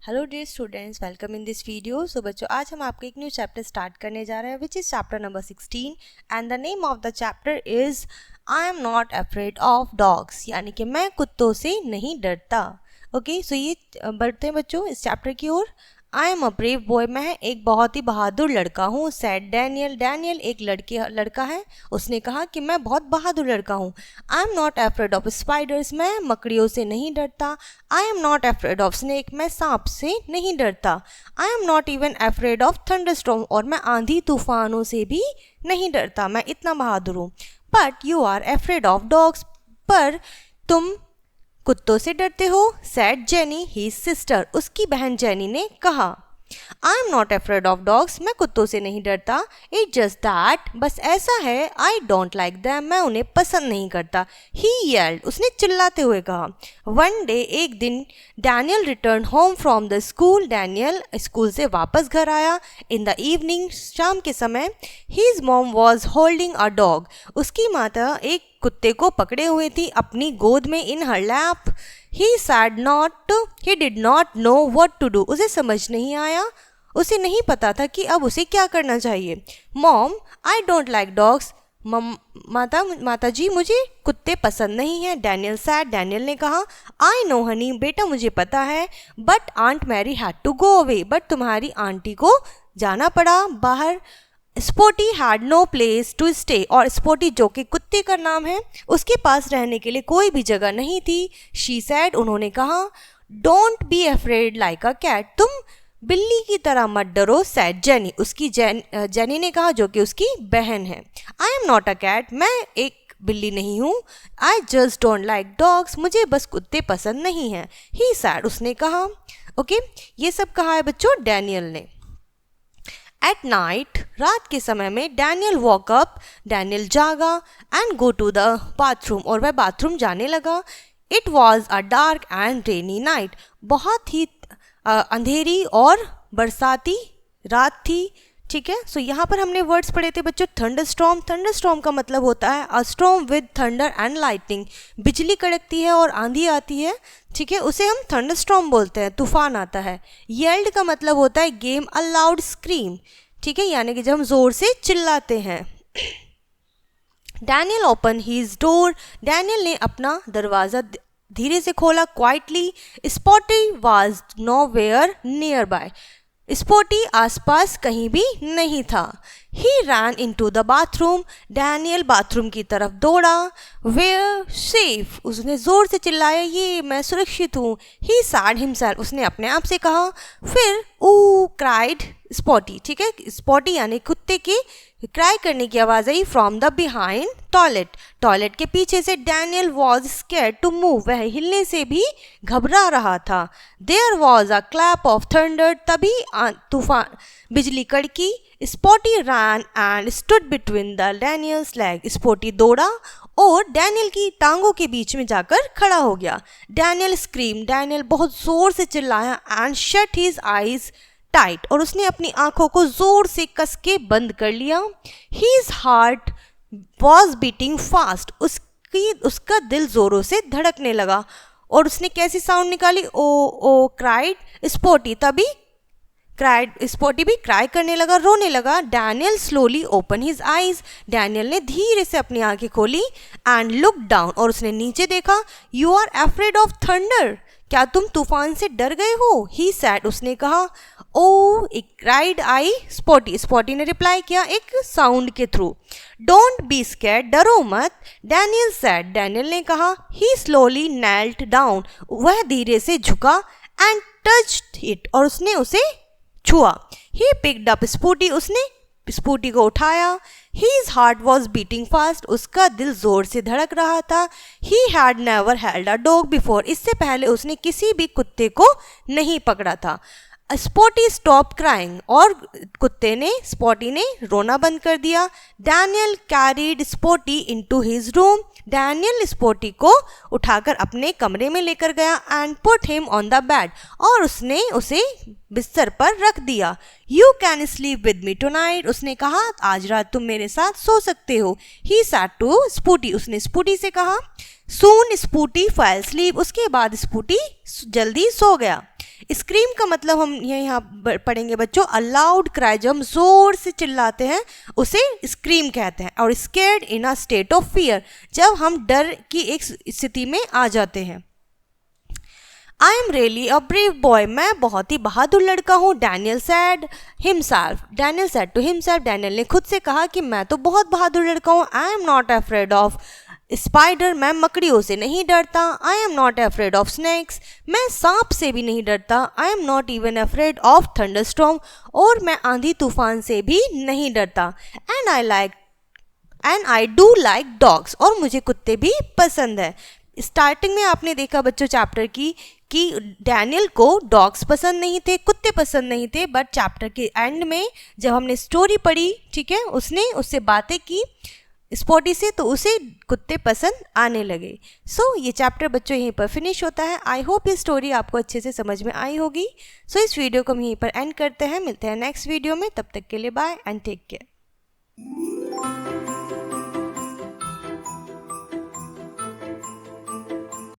Hello dear students, welcome in this video. So बच्चों, आज हम आपको एक न्यू चैप्टर स्टार्ट करने जा रहे हैं which is chapter number 16 and the name of the chapter is I am not afraid of dogs, यानी कि मैं कुत्तों से नहीं डरता। ओके, सो ये बढ़ते हैं बच्चों इस चैप्टर की ओर। I am a brave boy, मैं एक बहुत ही बहादुर लड़का हूँ। सैड डैनियल, डैनियल एक लड़का है, उसने कहा कि मैं बहुत बहादुर लड़का हूँ। आई am not afraid of spiders, मैं मकड़ियों से नहीं डरता। आई am not afraid of snake, मैं सांप से नहीं डरता। आई am not even afraid of thunderstorm, और मैं आंधी तूफानों से भी नहीं डरता, मैं इतना बहादुर हूँ। But you are afraid of dogs, पर तुम कुत्तों से डरते हो। सैड जेनी हीज सिस्टर, उसकी बहन जेनी ने कहा। आई am not afraid of dogs, मैं कुत्तों से नहीं डरता। इट जस्ट दैट, बस ऐसा है। आई डोंट लाइक दैम, मैं उन्हें पसंद नहीं करता। ही येल्ड, उसने चिल्लाते हुए कहा। वन डे, एक दिन, Daniel return home from the school, Daniel school से वापस घर आया। इन द इवनिंग, शाम के समय, his mom was holding a dog, उसकी माता एक कुत्ते को पकड़े हुए थी अपनी गोद में, in her lap. He did not know what to do. उसे समझ नहीं आया, उसे नहीं पता था कि अब उसे क्या करना चाहिए। Mom, I don't like dogs, माता जी, मुझे कुत्ते पसंद नहीं हैं। डैनियल सैड, डैनियल ने कहा। आई नो हनी, बेटा मुझे पता है। But aunt Mary had to go away, but तुम्हारी आंटी को जाना पड़ा बाहर। Spotty had no place to stay, और स्पोटी जो कि कुत्ते का नाम है, उसके पास रहने के लिए कोई भी जगह नहीं थी। शी सैड, उन्होंने कहा। Don't be afraid like a cat, तुम बिल्ली की तरह मत डरो। सैड जेनी, उसकी जेनी ने कहा, जो कि उसकी बहन है। I am not a cat, मैं एक बिल्ली नहीं हूँ। I just don't like dogs, मुझे बस कुत्ते पसंद नहीं हैं। ही सैड, उसने कहा। ओके, ये सब कहा है बच्चों डैनियल ने। एट नाइट, रात के समय में, डैनियल वॉक अप, डैनियल जागा, and go to the bathroom, और वह बाथरूम जाने लगा। It was a dark and rainy night, बहुत ही अंधेरी और बरसाती रात थी। ठीक है, सो यहाँ पर हमने वर्ड्स पढ़े थे बच्चों थंडरस्टॉर्म। थंडरस्टॉर्म का मतलब होता है अ storm with thunder and lightning, बिजली कड़कती है और आंधी आती है। ठीक है, उसे हम थंडरस्टॉर्म बोलते हैं, तूफान आता है। येल्ड का मतलब होता है गेम अ लाउड स्क्रीम, ठीक है, यानी कि जब हम जोर से चिल्लाते हैं। Daniel open his door, Daniel ने अपना दरवाज़ा धीरे से खोला। Quietly, Spotty was nowhere nearby, Spotty आसपास कहीं भी नहीं था। He ran into the bathroom, Daniel bathroom की तरफ दौड़ा। वेयर सेफ, उसने जोर से चिल्लाया, ये मैं सुरक्षित हूँ। ही सैड हिमसेल्फ, उसने अपने आप से कहा। फिर ऊ क्राइड स्पॉटी, ठीक है, स्पॉटी यानी कुत्ते की क्राई करने की आवाज़ आई from the behind toilet, toilet के पीछे से। Daniel was scared to move, वह हिलने से भी घबरा रहा था। There was a clap of thunder, तभी तूफान बिजली कड़की। Spotty ran and stood between the Daniel's leg, Spotty दौड़ा और डैनियल की टांगों के बीच में जाकर खड़ा हो गया। डैनियल स्क्रीम, डैनियल बहुत जोर से चिल्लाया। And shut his eyes tight, और उसने अपनी आंखों को जोर से कस के बंद कर लिया। His heart was beating fast, उसका दिल जोरों से धड़कने लगा। और उसने कैसी साउंड निकाली, ओ ओ क्राइड स्पॉटी, तभी स्पॉटी भी क्राई करने लगा, रोने लगा। Daniel slowly open his eyes, Daniel ने धीरे से अपनी आंखें खोली। एंड लुक डाउन, और उसने नीचे देखा। You are afraid of thunder, क्या तुम तूफान से डर गए हो? ही सैड, उसने कहा। ओ एक क्राइड आई स्पॉटी, स्पॉटी ने रिप्लाई किया एक साउंड के थ्रू। डोंट बी स्कैर्ड, डरो मत। डैनियल सैड, डैनियल ने कहा। ही स्लोली नेल्ट डाउन, वह धीरे से झुका। एंड टच्ड इट, और उसने उसे छुआ। ही पिक्ड अप स्पूटी, उसने स्पूटी को उठाया। His heart was beating fast, उसका दिल जोर से धड़क रहा था। He had never held a dog before, इससे पहले उसने किसी भी कुत्ते को नहीं पकड़ा था। स्पॉटी स्टॉप क्राइंग, और स्पॉटी ने रोना बंद कर दिया। Daniel carried spotty into his room, Daniel spotty को उठाकर अपने कमरे में लेकर गया। And put him on the bed, और उसने उसे बिस्तर पर रख दिया। You can sleep with me tonight, उसने कहा आज रात तुम मेरे साथ सो सकते हो। ही सैड टू स्पूटी, उसने स्पूटी से कहा। सून स्पूटी फेल स्लीप, उसके बाद स्पूटी जल्दी सो गया। स्क्रीम का मतलब हम यहाँ पढ़ेंगे बच्चों अ लाउड क्राई, जो हम जोर से चिल्लाते हैं उसे स्क्रीम कहते हैं। और scared in a state of fear, जब हम डर की एक स्थिति में आ जाते हैं। I am really a brave boy, मैं बहुत ही बहादुर लड़का हूँ। Daniel said himself, Daniel said to himself, Daniel ने खुद से कहा कि मैं तो बहुत बहादुर लड़का हूँ। आई am not afraid of spider, मैं मकड़ियों से नहीं डरता। आई am not afraid of snacks, मैं सांप से भी नहीं डरता। आई am not even afraid of thunderstorm, और मैं आंधी तूफान से भी नहीं डरता। And I do like dogs, और मुझे कुत्ते भी पसंद है। स्टार्टिंग में आपने देखा बच्चों चैप्टर की कि डैनियल को डॉग्स पसंद नहीं थे, कुत्ते पसंद नहीं थे, बट चैप्टर के एंड में जब हमने स्टोरी पढ़ी, ठीक है, उसने उससे बातें की स्पॉटी से, तो उसे कुत्ते पसंद आने लगे। सो ये चैप्टर बच्चों यहीं पर फिनिश होता है। आई होप ये स्टोरी आपको अच्छे से समझ में आई होगी। सो इस वीडियो को हम यहीं पर एंड करते हैं, मिलते हैं नेक्स्ट वीडियो में, तब तक के लिए बाय एंड टेक केयर।